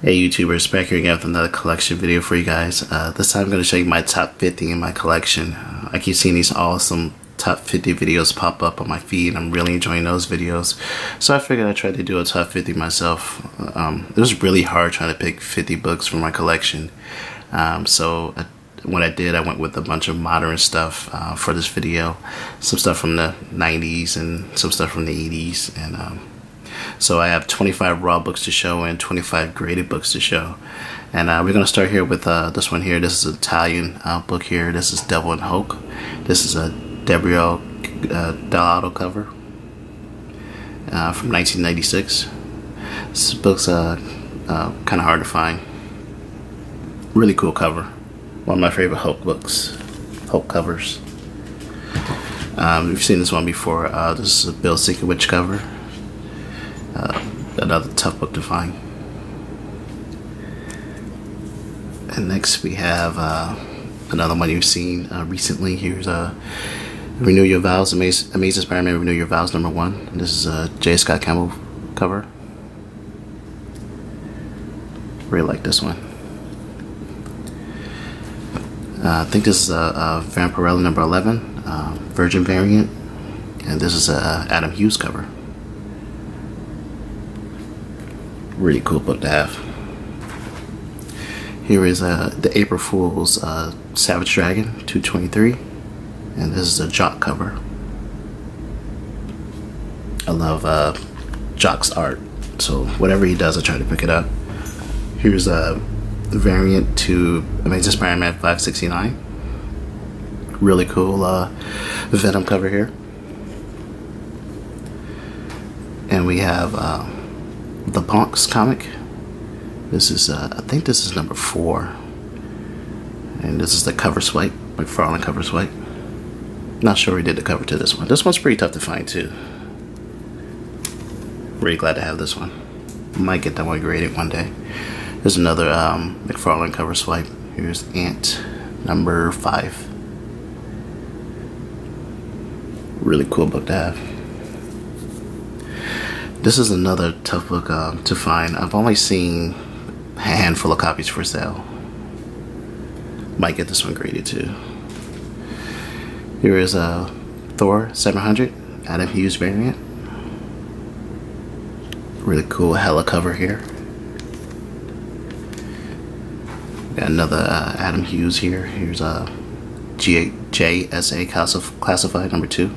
Hey YouTubers, back here again with another collection video for you guys. This time I'm going to show you my top 50 in my collection. I keep seeing these awesome top 50 videos pop up on my feed. I'm really enjoying those videos. So I figured I'd try to do a top 50 myself. It was really hard trying to pick 50 books from my collection. When I did, I went with a bunch of modern stuff for this video. Some stuff from the 90s and some stuff from the 80s. So I have 25 raw books to show and 25 graded books to show. And we're going to start here with this one here. This is an Italian book here. This is Devil and Hope. This is a Gabriele Dell'Otto cover from 1996. This book's kind of hard to find. Really cool cover. One of my favorite Hope books. Hope covers. We've seen this one before. This is a Bill Sienkiewicz cover. Another tough book to find. And next we have another one you've seen recently. Here's Renew Your Vows, Amazing Spider-Man Renew Your Vows #1. This is a J. Scott Campbell cover. Really like this one. I think this is a Vampirella #11, Virgin variant, and this is a Adam Hughes cover. Really cool book to have. Here is the April Fool's Savage Dragon 223, and this is a Jock cover. I love Jock's art, so whatever he does I try to pick it up. Here's a variant to Amazing Spider-Man 569. Really cool Venom cover here. And we have the Ponks comic. This is I think this is #4, and this is the cover swipe, McFarlane cover swipe. Not sure we did the cover to this one. This one's pretty tough to find too. Really glad to have this one. Might get that one graded one day. There's another McFarlane cover swipe. Here's Ant #5. Really cool book to have. This is another tough book to find. I've only seen a handful of copies for sale. Might get this one graded too. Here is Thor 700, Adam Hughes variant. Really cool Hela cover here. Got another Adam Hughes here. Here's JSA Classified #2.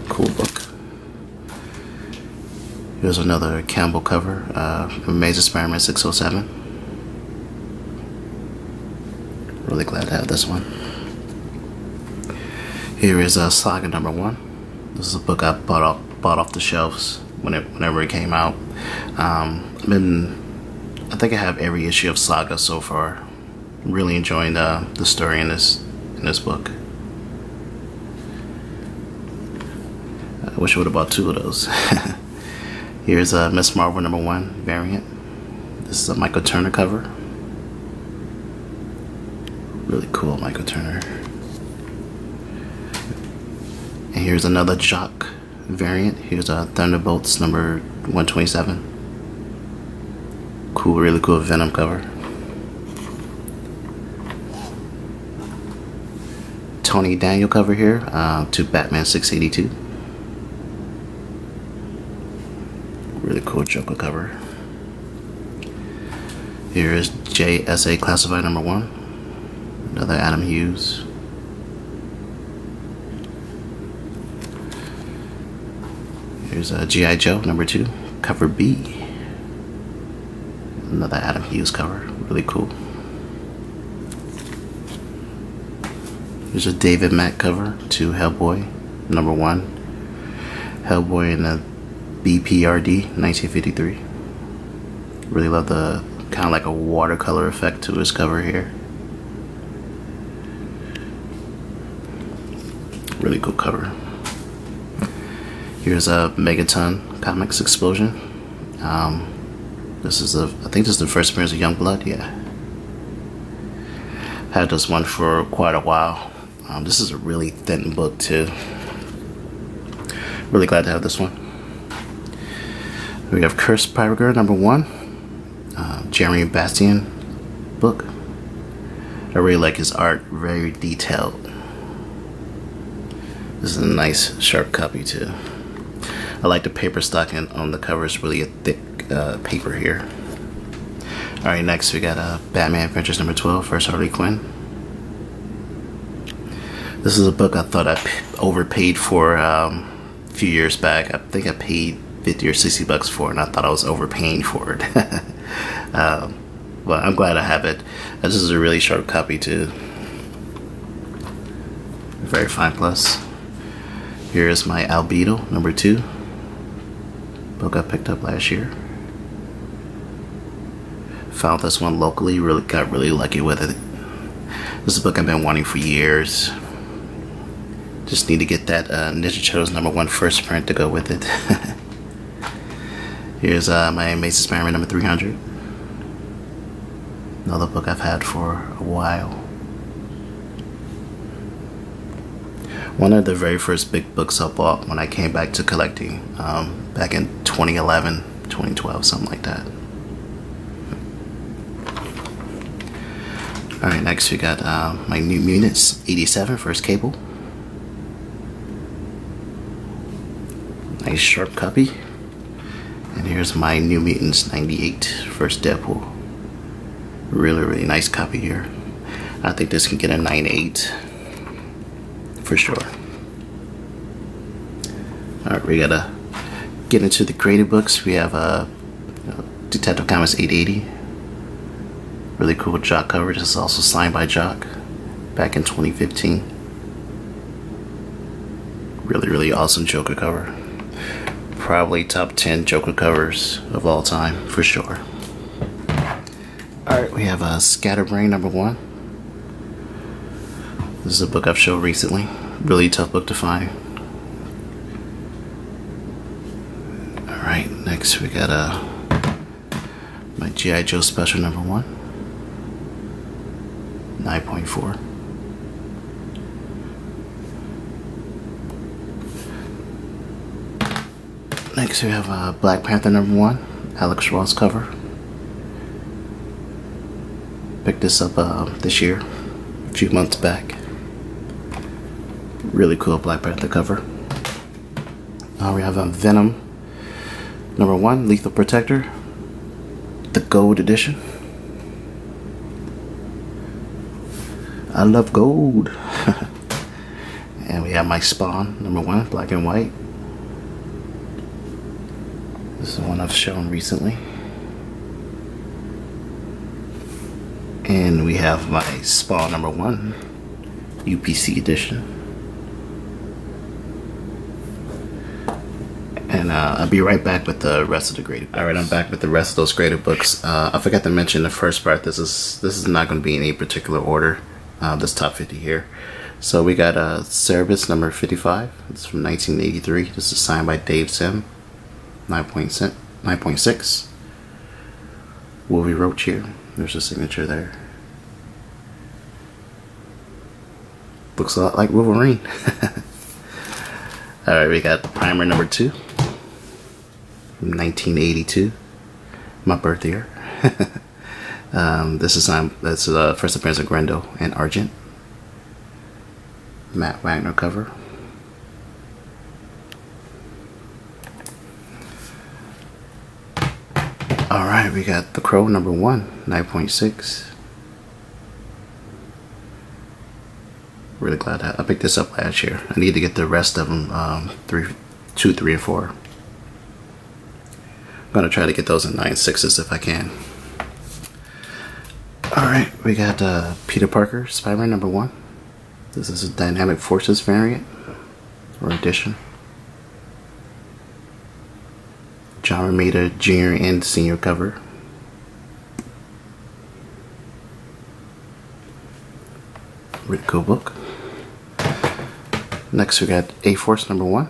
Cool book. Here's another Campbell cover, Amazing Spider-Man 607. Really glad to have this one. Here is Saga #1. This is a book I bought off the shelves whenever it came out. I think I have every issue of Saga so far. I'm really enjoying the story in this book. I wish I would have bought 2 of those. Here's Miss Marvel #1 variant. This is a Michael Turner cover. Really cool Michael Turner. And here's another Jock variant. Here's Thunderbolts #127. Cool, really cool Venom cover. Tony Daniel cover here to Batman 682. Really cool Joker cover. Here is JSA Classified #1. Another Adam Hughes. Here's G.I. Joe #2, cover B. Another Adam Hughes cover. Really cool. Here's a David Mack cover to Hellboy #1. Hellboy in the BPRD 1953. Really love the kind of like a watercolor effect to his cover here. Really cool cover. Here's a Megaton Comics Explosion. This is I think this is the first appearance of Youngblood. Yeah, had this one for quite a while. This is a really thin book too. Really glad to have this one. We have Cursed Pyrogar #1, Jeremy Bastian book. I really like his art, very detailed. This is a nice sharp copy too. I like the paper stock on the cover. It's really a thick paper here. Alright, next we got Batman Adventures #12, First Harley Quinn. This is a book I thought I overpaid for a few years back. I think I paid 50 or 60 bucks for it, and I thought I was overpaying for it. But I'm glad I have it. This is a really sharp copy too. Very fine plus. Here's my Albedo #2. Book I picked up last year. Found this one locally, got really lucky with it. This is a book I've been wanting for years. Just need to get that Ninja Turtles #1 first print to go with it. Here's my Amazing Spider-Man #300. Another book I've had for a while. One of the very first big books I bought when I came back to collecting, back in 2011, 2012, something like that. Alright, next we got my New Mutants '87 first Cable. Nice sharp copy. And here's my New Mutants '98 first Deadpool. Really nice copy here. I think this can get a 9.8 for sure. Alright, we gotta get into the graded books. We have Detective Comics 880. Really cool Jock cover. This is also signed by Jock back in 2015. Really awesome Joker cover. Probably top 10 Joker covers of all time for sure. Alright, we have Scatterbrain #1. This is a book I've showed recently. Really tough book to find. Alright, next we got my G.I. Joe Special #1. 9.4. Next we have Black Panther #1, Alex Ross cover. Picked this up this year, a few months back. Really cool Black Panther cover. We have Venom #1, Lethal Protector, the gold edition. I love gold. And we have my Spawn #1, black and white. This is the one I've shown recently. And we have my Spawn #1, UPC edition. And I'll be right back with the rest of the graded books. Alright, I'm back with the rest of those graded books. I forgot to mention the first part. This is not going to be in any particular order. This top 50 here. So we got Cerebus #55. It's from 1983. This is signed by Dave Sim. 9.6. Wolvie Roach here. There's a signature there. Looks a lot like Wolverine. Alright, we got Primer #2 from 1982. My birth year. This is the first appearance of Grendel and Argent. Matt Wagner cover. Alright, we got The Crow #1, 9.6. Really glad I picked this up last year. I need to get the rest of them, 2, 3, and 4. I'm gonna try to get those in 9.6s if I can. Alright, we got Peter Parker, Spider-Man #1. This is a Dynamic Forces variant or edition. John Romita Jr. and Senior cover. Really cool book. Next we got A-Force #1,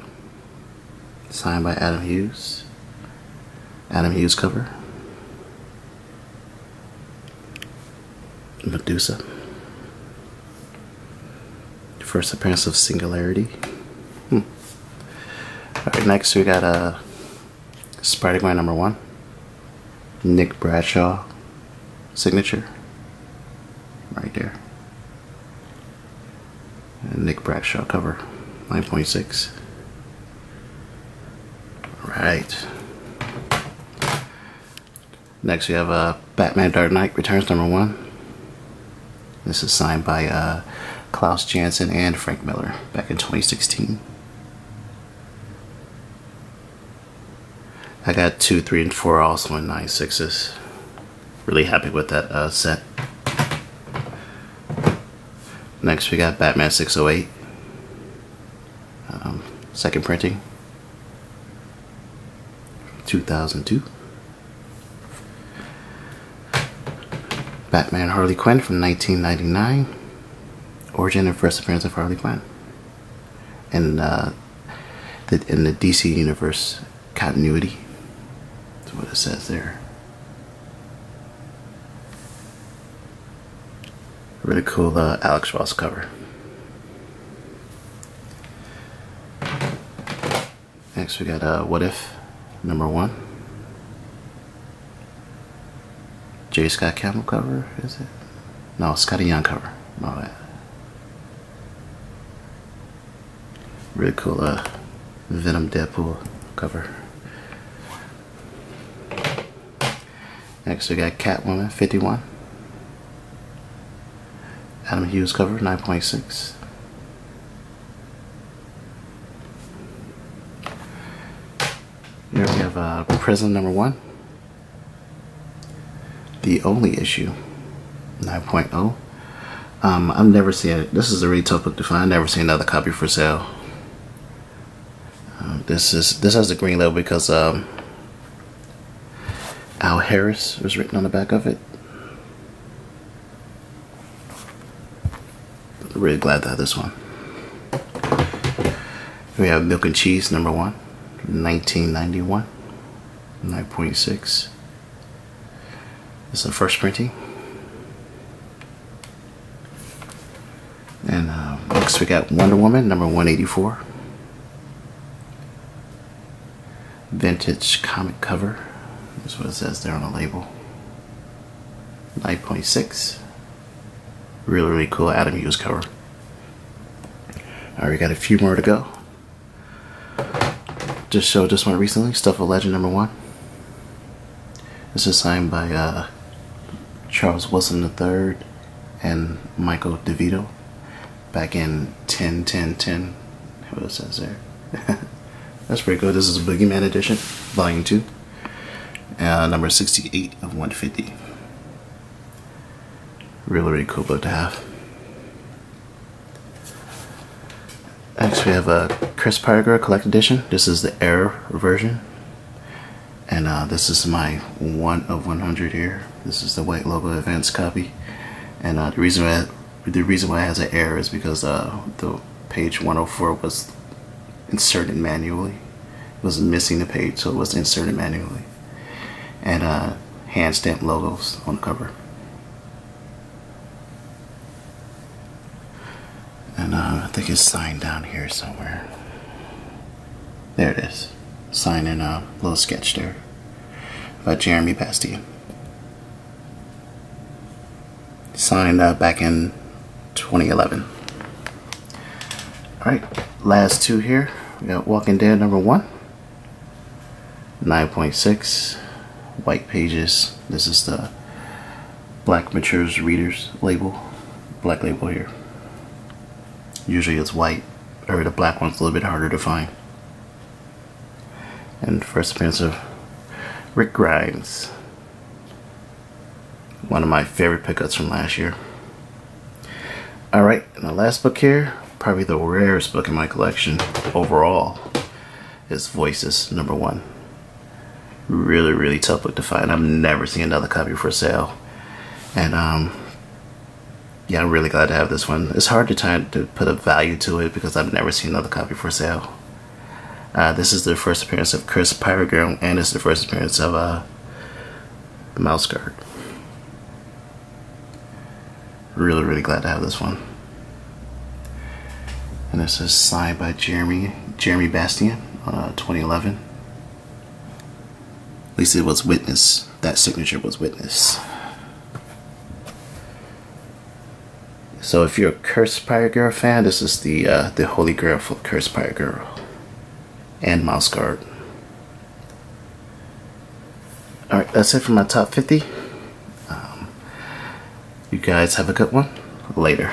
signed by Adam Hughes. Adam Hughes cover. Medusa. First appearance of Singularity. Alright, next we got Spider-Man #1. Nick Bradshaw signature. Right there. And Nick Bradshaw cover. 9.6. Right. Next we have Batman Dark Knight Returns #1. This is signed by Klaus Janson and Frank Miller back in 2016. I got 2, 3, and 4 also in 9.6s. Really happy with that set. Next we got Batman 608. Second printing. 2002. Batman Harley Quinn from 1999. Origin and first appearance of Harley Quinn. And in the DC Universe continuity. That's what it says there. Really cool Alex Ross cover. Next we got What If #1. J. Scott Campbell cover, is it? No, Scotty Young cover. My bad. Really cool Venom Deadpool cover. Next we got Catwoman 51. Adam Hughes cover, 9.6. Here we have Prism #1. The Only Issue, 9.0. I've never seen it. This is a really tough book to find. I've never seen another copy for sale. This has the green label because Al Harris was written on the back of it. Really glad to have this one. We have Milk and Cheese #1, 1991, 9.6. This is the first printing. And next we got Wonder Woman #184. Vintage comic cover. That's what it says there on the label. 9.6. Really cool Adam Hughes cover. Alright, we got a few more to go. Just showed this one recently. Stuff of Legend #1. This is signed by Charles Wilson III and Michael DeVito back in 10-10-10. What it says there. That's pretty good. This is a Boogeyman edition, volume 2. Number 68 of 150. Really cool book to have. Next we have a Chris Parker Collect Edition. This is the Air version. And this is my 1 of 100 here. This is the white logo advance copy. And the reason why it has an error is because the page 104 was inserted manually. It was missing the page, so it was inserted manually. And hand stamped logos on the cover. And I think it's signed down here somewhere. There it is. Signed in a little sketch there by Jeremy Bastian. Signed back in 2011. Alright, last two here. We got Walking Dead #1. 9.6. White pages. This is the Black Matures Readers label. Black label here. Usually it's white, or the black one's a little bit harder to find. And first appearance of Rick Grimes. One of my favorite pickups from last year. Alright, and the last book here, probably the rarest book in my collection overall, is Voices #1. Really tough book to find. I've never seen another copy for sale. And yeah, I'm really glad to have this one. It's hard to put a value to it because I've never seen another copy for sale. This is the first appearance of Chris Pyregirl, and it's the first appearance of Mouse Guard. Really glad to have this one. And this is signed by Jeremy Bastian, 2011. At least it was witnessed. That signature was witnessed. So if you're a Cursed Pirate Girl fan, this is the Holy Grail for Cursed Pirate Girl and Mouse Guard. Alright, that's it for my top 50. You guys have a good one. Later.